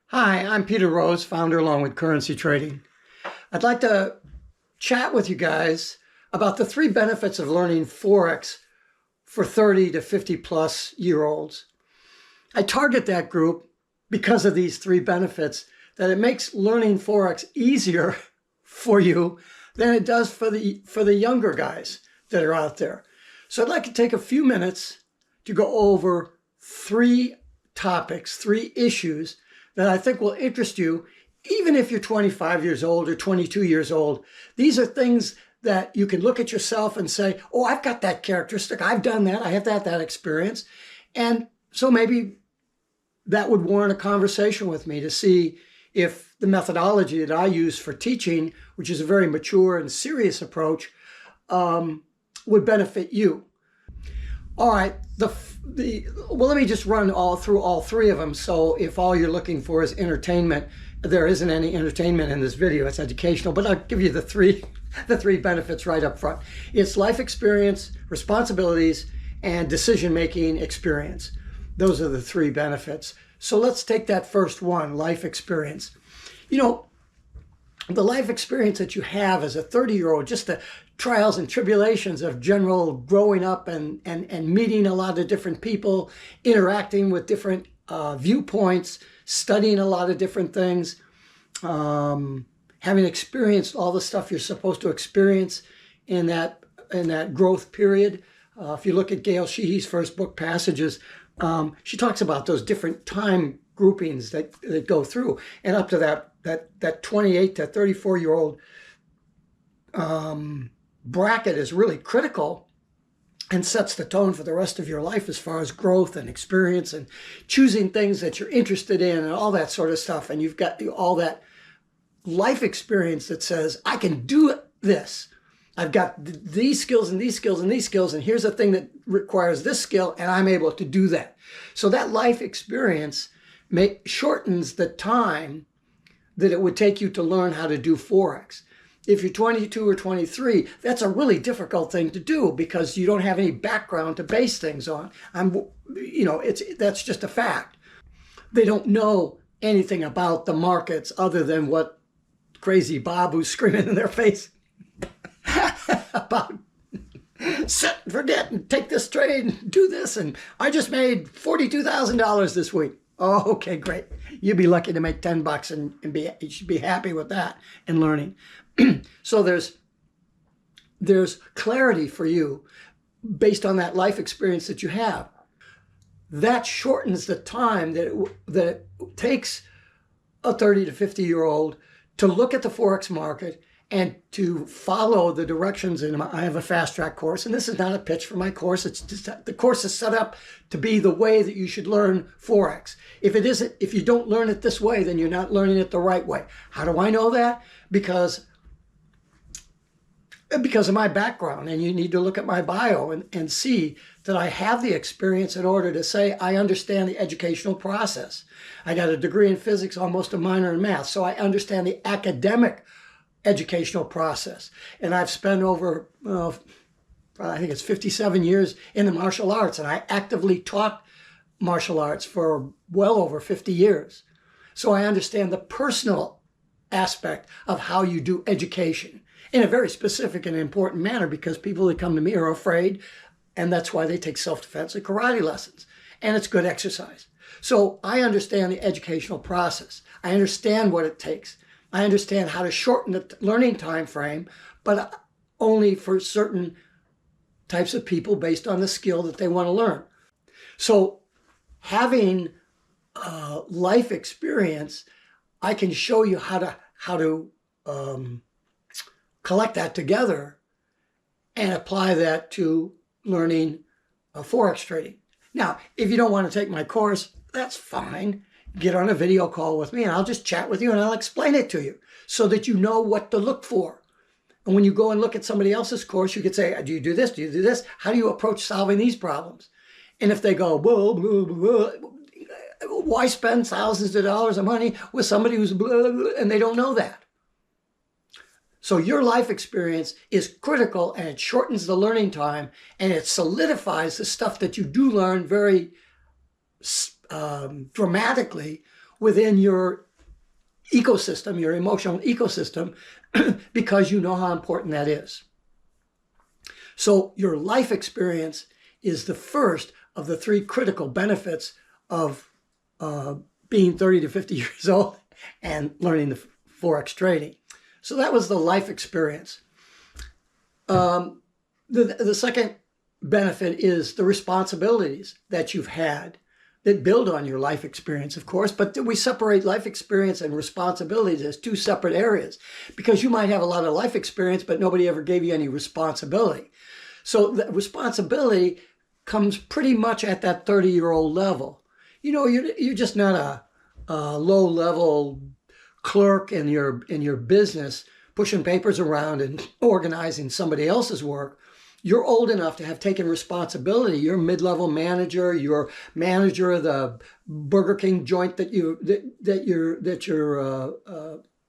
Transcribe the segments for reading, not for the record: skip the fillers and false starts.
Hi, I'm Peter Rose, founder of Longwood Currency Trading. I'd like to chat with you guys about the 3 benefits of learning Forex for 30 to 50 plus year olds. I target that group because of these 3 benefits, that it makes learning Forex easier for you than it does for the younger guys that are out there. So I'd like to take a few minutes to go over 3 topics, 3 issues that I think will interest you, even if you're 25 years old or 22 years old. These are things that you can look at yourself and say, oh, I've got that characteristic. I've done that. I have that experience. And so maybe that would warrant a conversation with me to see if the methodology that I use for teaching, which is a very mature and serious approach, would benefit you. All right, well, let me just run through all 3 of them. So if all you're looking for is entertainment, there isn't any entertainment in this video. It's educational, but I'll give you the three benefits right up front. It's life experience, responsibilities, and decision-making experience. Those are the 3 benefits. So let's take that first one, life experience. You know, the life experience that you have as a 30-year-old, just the trials and tribulations of general growing up and meeting a lot of different people, interacting with different viewpoints, studying a lot of different things, having experienced all the stuff you're supposed to experience in that growth period. If you look at Gail Sheehy's first book, Passages, she talks about those different time groupings that go through, and up to that 28 to 34-year-old bracket is really critical and sets the tone for the rest of your life as far as growth and experience and choosing things that you're interested in and all that sort of stuff. And you've got all that life experience that says, I can do this. I've got these skills and these skills and these skills, and here's a thing that requires this skill, and I'm able to do that. So that life experience shortens the time that it would take you to learn how to do Forex. If you're 22 or 23, that's a really difficult thing to do because you don't have any background to base things on. That's just a fact. They don't know anything about the markets other than what crazy Bob who's screaming in their face about set and forget and take this trade and do this. And I just made $42,000 this week. Oh, okay, great. You'd be lucky to make 10 bucks and you should be happy with that and learning. So there's clarity for you based on that life experience that you have. That shortens the time that it takes a 30 to 50-year-old to look at the Forex market and to follow the directions. I have a fast track course, and this is not a pitch for my course. It's just the course is set up to be the way that you should learn Forex. If you don't learn it this way, then you're not learning it the right way. How do I know that? Because of my background, and you need to look at my bio and see that I have the experience in order to say I understand the educational process. I got a degree in physics, almost a minor in math, so I understand the academic educational process. And I've spent over, I think it's 57 years in the martial arts, and I actively taught martial arts for well over 50 years. So I understand the personal aspect of how you do education in a very specific and important manner, because people that come to me are afraid, and that's why they take self-defense and karate lessons. And it's good exercise. So I understand the educational process. I understand what it takes. I understand how to shorten the learning time frame, but only for certain types of people based on the skill that they want to learn. So having life experience, I can show you how to collect that together and apply that to learning Forex trading. Now, if you don't want to take my course, that's fine. Get on a video call with me and I'll just chat with you and I'll explain it to you so that you know what to look for. And when you go and look at somebody else's course, you could say, do you do this? Do you do this? How do you approach solving these problems? And if they go, blah, blah, blah, why spend thousands of dollars of money with somebody who's blah, blah, blah, and they don't know that? So your life experience is critical, and it shortens the learning time, and it solidifies the stuff that you do learn very dramatically within your ecosystem, your emotional ecosystem, because you know how important that is. So your life experience is the first of the three critical benefits of being 30 to 50 years old and learning the Forex trading. So that was the life experience. The second benefit is the responsibilities that you've had that build on your life experience, of course, but we separate life experience and responsibilities as two separate areas, because you might have a lot of life experience, but nobody ever gave you any responsibility. So the responsibility comes pretty much at that 30-year-old level. You know, you're just not a low-level clerk in your business pushing papers around and organizing somebody else's work. You're old enough to have taken responsibility. You're a mid-level manager. You're manager of the Burger King joint that you're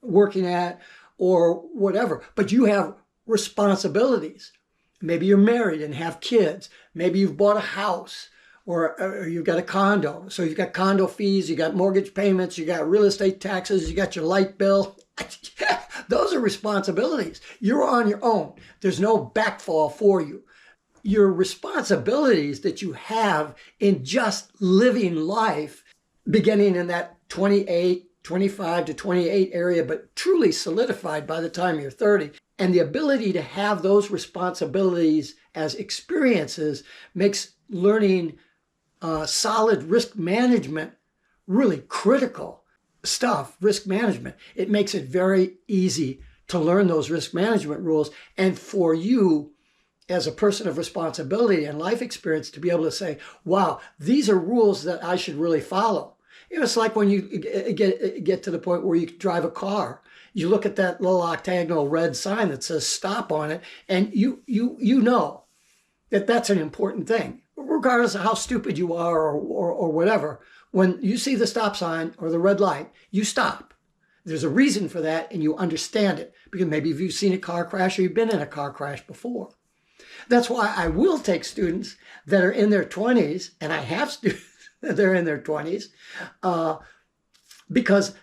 working at, or whatever. But you have responsibilities. Maybe you're married and have kids. Maybe you've bought a house, or you've got a condo. So you've got condo fees, you got mortgage payments, you got real estate taxes, you got your light bill. Those are responsibilities. You're on your own. There's no backfall for you. Your responsibilities that you have in just living life, beginning in that 25 to 28 area, but truly solidified by the time you're 30. And the ability to have those responsibilities as experiences makes learning solid risk management really critical stuff. Risk management. It makes it very easy to learn those risk management rules, and for you as a person of responsibility and life experience to be able to say, wow, these are rules that I should really follow. You know, it's like when you get to the point where you drive a car. You look at that little octagonal red sign that says stop on it, and you know that that's an important thing. Regardless of how stupid you are or whatever, when you see the stop sign or the red light, you stop. There's a reason for that, and you understand it, because maybe you've seen a car crash or you've been in a car crash before. That's why I will take students that are in their 20s, and I have students that are in their 20s, because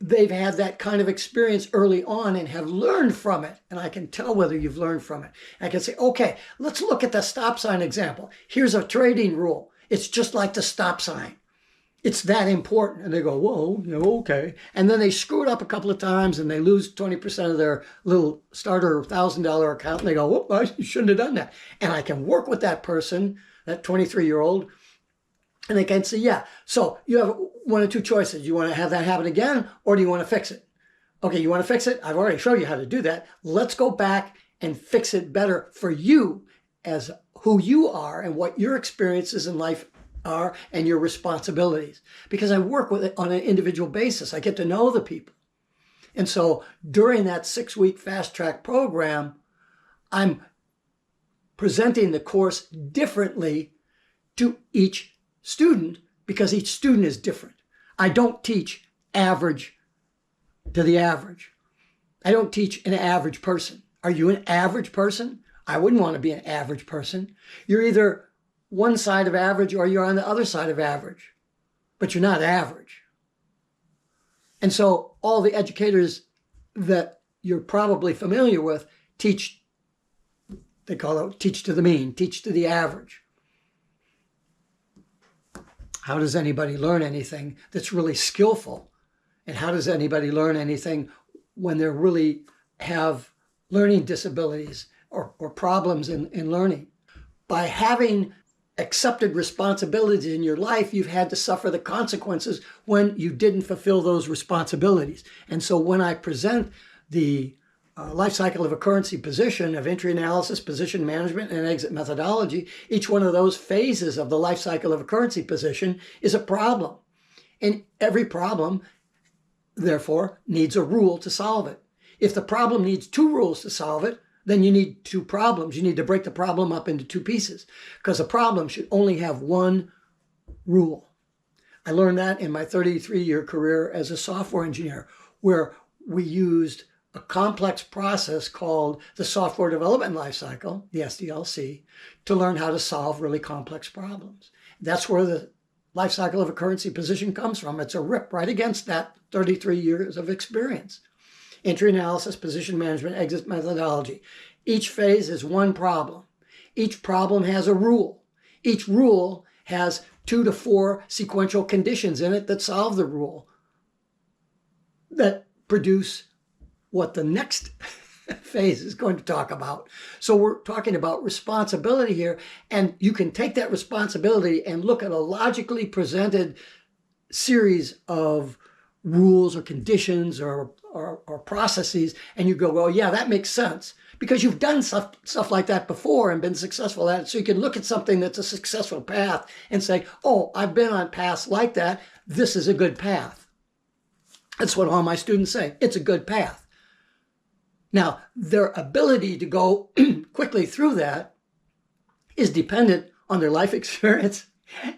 they've had that kind of experience early on and have learned from it. And I can tell whether you've learned from it. I can say, okay, let's look at the stop sign example. Here's a trading rule. It's just like the stop sign. It's that important. And they go, whoa, okay. And then they screw it up a couple of times and they lose 20% of their little starter $1,000 account. And they go, whoop, I shouldn't have done that. And I can work with that person, that 23-year-old, and they can say, yeah, so you have one of two choices. You want to have that happen again, or do you want to fix it? Okay, you want to fix it? I've already showed you how to do that. Let's go back and fix it better for you as who you are and what your experiences in life are and your responsibilities. Because I work with it on an individual basis. I get to know the people. And so during that 6-week fast track program, I'm presenting the course differently to each student, because each student is different. I don't teach average to the average. I don't teach an average person. Are you an average person? I wouldn't want to be an average person. You're either one side of average or you're on the other side of average, but you're not average. And so all the educators that you're probably familiar with teach, they call it teach to the mean, teach to the average. How does anybody learn anything that's really skillful? And how does anybody learn anything when they really have learning disabilities or problems in learning? By having accepted responsibilities in your life, you've had to suffer the consequences when you didn't fulfill those responsibilities. And so when I present the life cycle of a currency position, of entry analysis, position management, and exit methodology, each one of those phases of the life cycle of a currency position is a problem. And every problem, therefore, needs a rule to solve it. If the problem needs 2 rules to solve it, then you need 2 problems. You need to break the problem up into 2 pieces, because a problem should only have 1 rule. I learned that in my 33-year career as a software engineer, where we used a complex process called the Software Development Lifecycle, the SDLC, to learn how to solve really complex problems. That's where the life cycle of a currency position comes from. It's a rip right against that 33 years of experience. Entry analysis, position management, exit methodology. Each phase is one problem. Each problem has a rule. Each rule has 2 to 4 sequential conditions in it that solve the rule, that produce what the next phase is going to talk about. So we're talking about responsibility here, and you can take that responsibility and look at a logically presented series of rules or conditions or processes, and you go, well, yeah, that makes sense, because you've done stuff like that before and been successful at it. So you can look at something that's a successful path and say, oh, I've been on paths like that. This is a good path. That's what all my students say. It's a good path. Now, their ability to go quickly through that is dependent on their life experience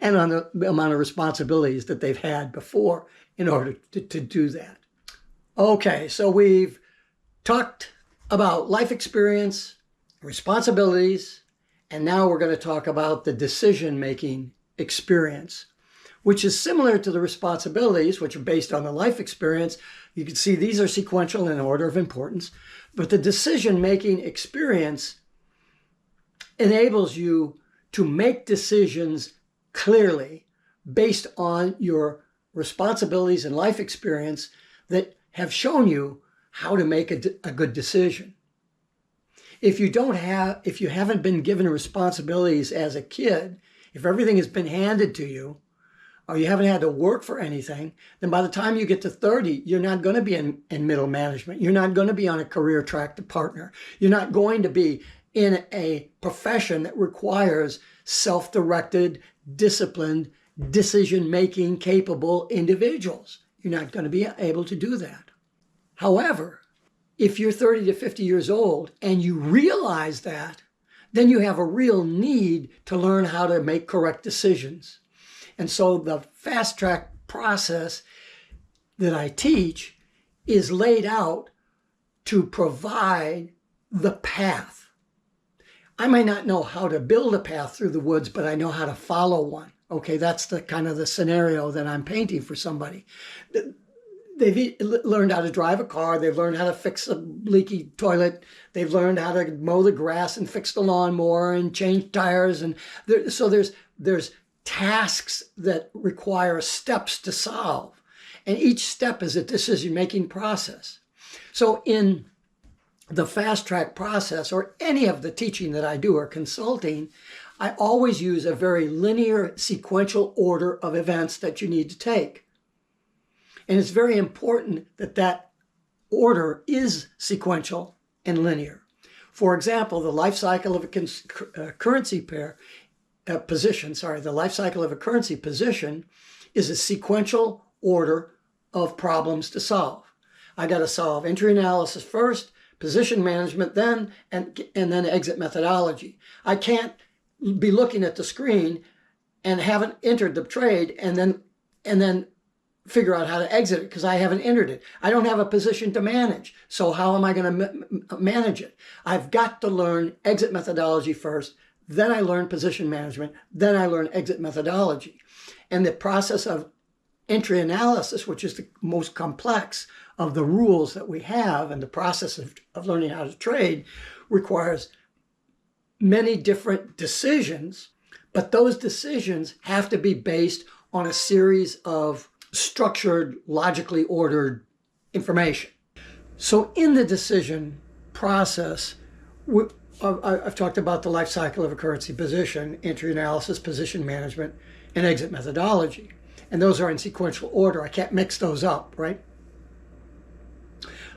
and on the amount of responsibilities that they've had before in order to do that. Okay, so we've talked about life experience, responsibilities, and now we're going to talk about the decision-making experience, which is similar to the responsibilities, which are based on the life experience. You can see these are sequential in order of importance, but the decision-making experience enables you to make decisions clearly based on your responsibilities and life experience that have shown you how to make a good decision. If you haven't been given responsibilities as a kid, if everything has been handed to you, or you haven't had to work for anything, then by the time you get to 30, you're not going to be in middle management. You're not going to be on a career track to partner. You're not going to be in a profession that requires self-directed, disciplined, decision-making capable individuals. You're not going to be able to do that. However, if you're 30 to 50 years old and you realize that, then you have a real need to learn how to make correct decisions. And so the fast track process that I teach is laid out to provide the path. I might not know how to build a path through the woods, but I know how to follow one. Okay, that's the kind of the scenario that I'm painting for somebody. They've learned how to drive a car. They've learned how to fix a leaky toilet. They've learned how to mow the grass and fix the lawnmower and change tires. And so there's tasks that require steps to solve. And each step is a decision-making process. So in the fast track process, or any of the teaching that I do or consulting, I always use a very linear sequential order of events that you need to take. And it's very important that that order is sequential and linear. For example, the life cycle of a currency position is a sequential order of problems to solve. I got to solve entry analysis first, position management then, and then exit methodology. I can't be looking at the screen and haven't entered the trade and then figure out how to exit it because I haven't entered it. I don't have a position to manage. So how am I going to manage it? I've got to learn exit methodology first, then I learn position management, then I learn exit methodology. And the process of entry analysis, which is the most complex of the rules that we have, and the process of learning how to trade requires many different decisions, but those decisions have to be based on a series of structured, logically ordered information. So in the decision process, I've talked about the life cycle of a currency position, entry analysis, position management, and exit methodology. And those are in sequential order. I can't mix those up, right?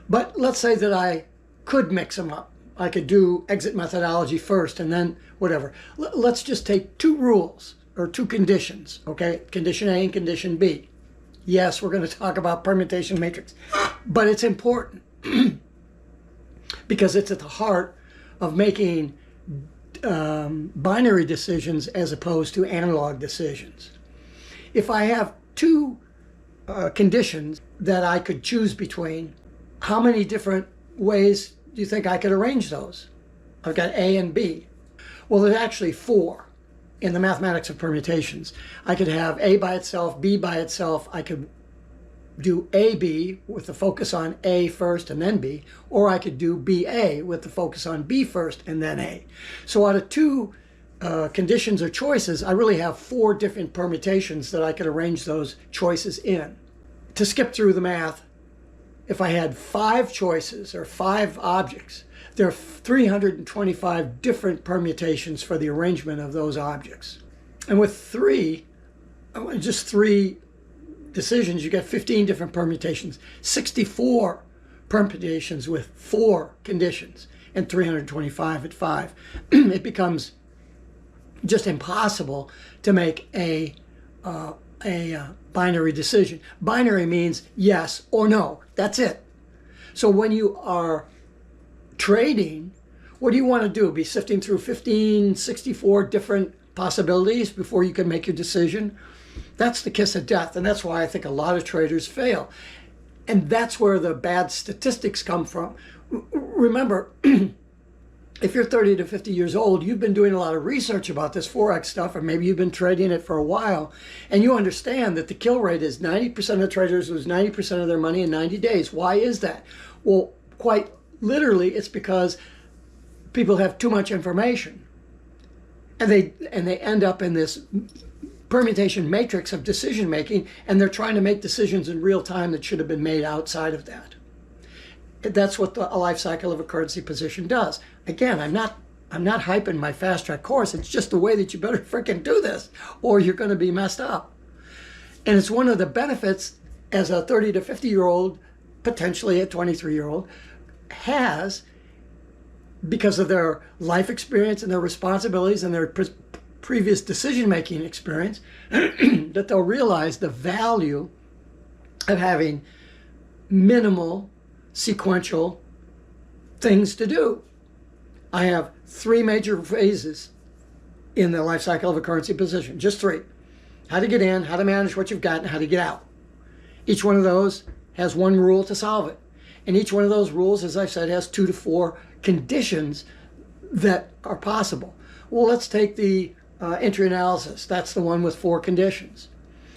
But let's say that I could mix them up. I could do exit methodology first and then whatever. Let's just take two rules or two conditions, okay? Condition A and condition B. Yes, we're going to talk about permutation matrix, but it's important because it's at the heart of making binary decisions as opposed to analog decisions. If I have two conditions that I could choose between, how many different ways do you think I could arrange those? I've got A and B. Well, there's actually four. in the mathematics of permutations. I could have A by itself, B by itself. I could do AB with the focus on A first and then B, or I could do BA with the focus on B first and then A. So out of two conditions or choices, I really have 4 different permutations that I could arrange those choices in. To skip through the math, if I had 5 choices or 5 objects, there are 325 different permutations for the arrangement of those objects. And with just three decisions, you get 15 different permutations, 64 permutations with 4 conditions, and 325 at 5. It becomes just impossible to make a binary decision. Binary means yes or no. That's it. So when you are trading, what do you want to do? Be sifting through 64 different possibilities before you can make your decision? That's the kiss of death, and that's why I think a lot of traders fail. And that's where the bad statistics come from. Remember, if you're 30 to 50 years old, you've been doing a lot of research about this Forex stuff, or maybe you've been trading it for a while, and you understand that the kill rate is 90% of traders lose 90% of their money in 90 days. Why is that? Well, quite literally, it's because people have too much information, and they end up in this permutation matrix of decision making, and they're trying to make decisions in real time that should have been made outside of that. That's what a life cycle of a currency position does. Again, I'm not hyping my fast track course. It's just the way that you better freaking do this, or you're going to be messed up. And it's one of the benefits as a 30 to 50-year-old, potentially a 23-year-old, has, because of their life experience and their responsibilities and their previous decision-making experience, that they'll realize the value of having minimal sequential things to do. I have 3 major phases in the life cycle of a currency position, just 3. How to get in, how to manage what you've got, and how to get out. Each one of those has 1 rule to solve it. And each one of those rules, as I said, has 2 to 4 conditions that are possible. Well, let's take the entry analysis. That's the one with 4 conditions.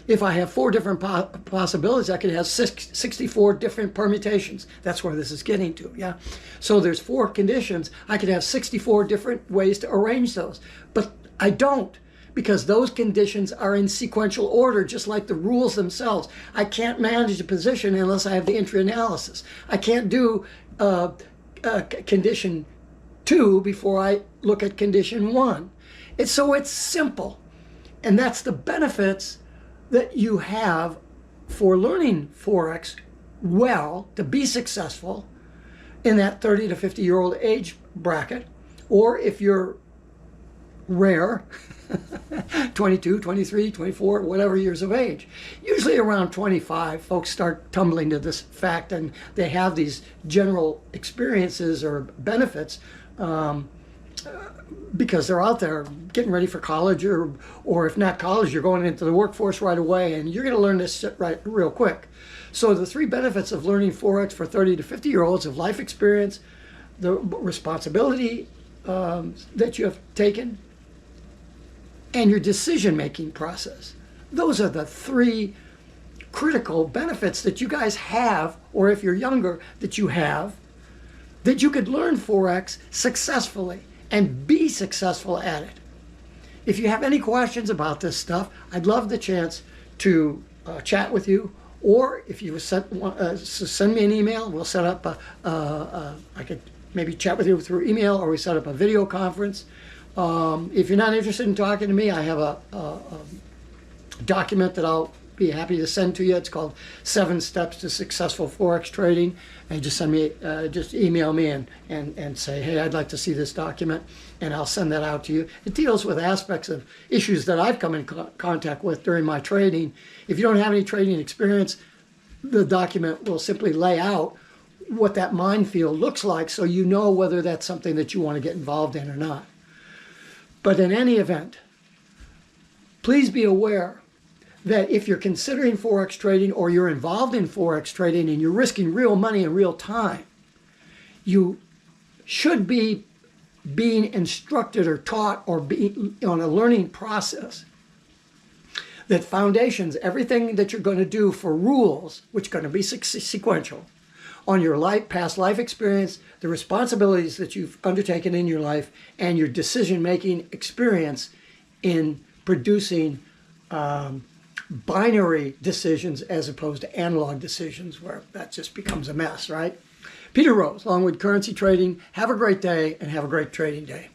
If I have 4 different possibilities, I could have 64 different permutations. That's where this is getting to, yeah? So there's 4 conditions. I could have 64 different ways to arrange those. But I don't, because those conditions are in sequential order, just like the rules themselves. I can't manage a position unless I have the entry analysis. I can't do condition 2 before I look at condition 1. It's simple. And that's the benefits that you have for learning Forex well to be successful in that 30 to 50-year-old age bracket, or if you're rare, 22, 23, 24, whatever years of age. Usually around 25, folks start tumbling to this fact, and they have these general experiences or benefits because they're out there getting ready for college, or if not college, you're going into the workforce right away, and you're going to learn this real quick. So the 3 benefits of learning Forex for 30 to 50-year-olds of life experience, the responsibility that you have taken, and your decision-making process. Those are the 3 critical benefits that you guys have, or if you're younger, that you have, that you could learn Forex successfully and be successful at it. If you have any questions about this stuff, I'd love the chance to chat with you, or if you send me an email, we'll set up I could maybe chat with you through email, or we set up a video conference. If you're not interested in talking to me, I have a document that I'll be happy to send to you. It's called 7 Steps to Successful Forex Trading. And just send me, just email me and say, hey, I'd like to see this document, and I'll send that out to you. It deals with aspects of issues that I've come in contact with during my trading. If you don't have any trading experience, the document will simply lay out what that minefield looks like, so you know whether that's something that you want to get involved in or not. But in any event, please be aware that if you're considering Forex trading, or you're involved in Forex trading and you're risking real money in real time, you should be being instructed or taught or being on a learning process, that foundations, everything that you're going to do for rules, which are going to be sequential, on your past life experience, the responsibilities that you've undertaken in your life, and your decision-making experience in producing binary decisions as opposed to analog decisions, where that just becomes a mess, right? Peter Rose, Longwood Currency Trading. Have a great day and have a great trading day.